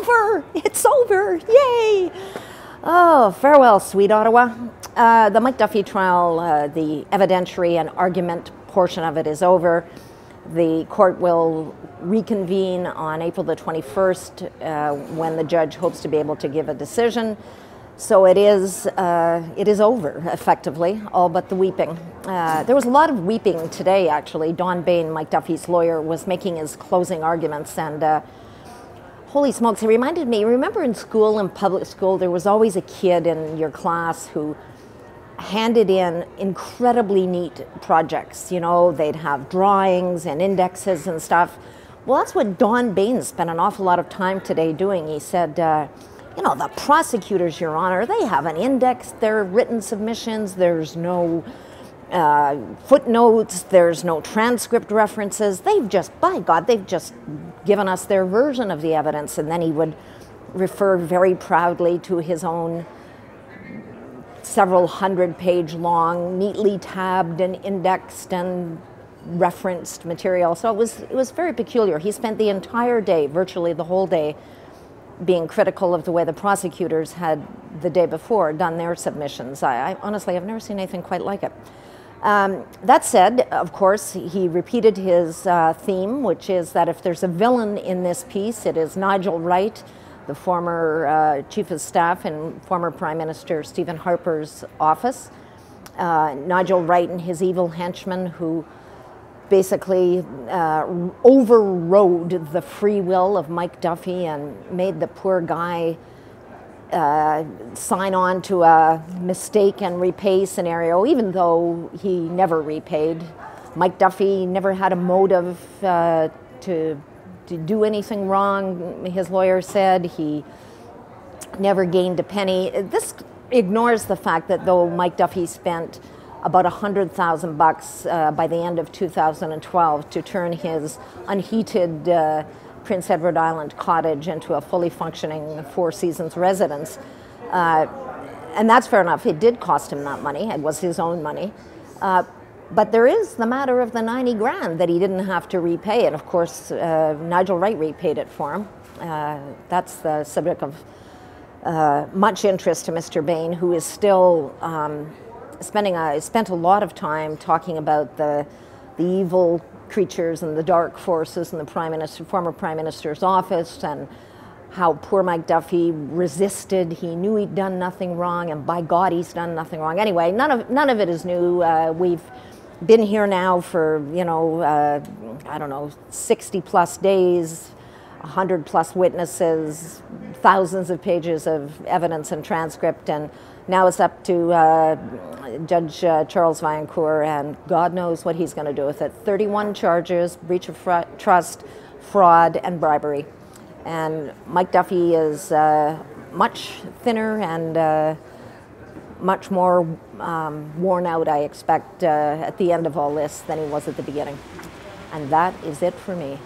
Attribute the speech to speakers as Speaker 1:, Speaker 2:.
Speaker 1: over! It's over! Yay! Oh, farewell, sweet Ottawa. The Mike Duffy trial, the evidentiary and argument portion of it is over. The court will reconvene on April the 21st when the judge hopes to be able to give a decision. So it is over, effectively, all but the weeping. There was a lot of weeping today, actually. Donald Bayne, Mike Duffy's lawyer, was making his closing arguments, and holy smokes, it reminded me, remember in school, in public school, there was always a kid in your class who handed in incredibly neat projects. You know, they'd have drawings and indexes and stuff. Well, that's what Donald Bayne spent an awful lot of time today doing. He said, you know, the prosecutors, Your Honor, they haven't indexed their written submissions. There's no footnotes. There's no transcript references. They've just, by God, they've just given us their version of the evidence. And then he would refer very proudly to his own several hundred-page long, neatly tabbed and indexed and referenced material. So it was very peculiar. He spent the entire day, virtually the whole day, being critical of the way the prosecutors had the day before done their submissions. I honestly have never seen anything quite like it. That said, of course, he repeated his theme, which is that if there's a villain in this piece, it is Nigel Wright, the former chief of staff in former Prime Minister Stephen Harper's office. Nigel Wright and his evil henchmen who basically overrode the free will of Mike Duffy and made the poor guy sign on to a mistake and repay scenario, even though he never repaid. Mike Duffy never had a motive to do anything wrong, his lawyer said. He never gained a penny. This ignores the fact that though Mike Duffy spent about $100,000 by the end of 2012 to turn his unheated Prince Edward Island cottage into a fully functioning Four Seasons residence. And that's fair enough. It did cost him that money. It was his own money. But there is the matter of the 90 grand that he didn't have to repay. And of course, Nigel Wright repaid it for him. That's the subject of much interest to Mr. Bayne, who is still spent a lot of time talking about the evil creatures and the dark forces in the former Prime Minister's office, and how poor Mike Duffy resisted. He knew he'd done nothing wrong, and by God, he's done nothing wrong. Anyway, none of it is new. We've been here now for, you know, I don't know, 60 plus days, 100 plus witnesses, thousands of pages of evidence and transcript, and now it's up to Judge Charles Vaillancourt, and God knows what he's going to do with it. 31 charges, breach of trust, fraud, and bribery. And Mike Duffy is much thinner and much more worn out, I expect, at the end of all this than he was at the beginning. And that is it for me.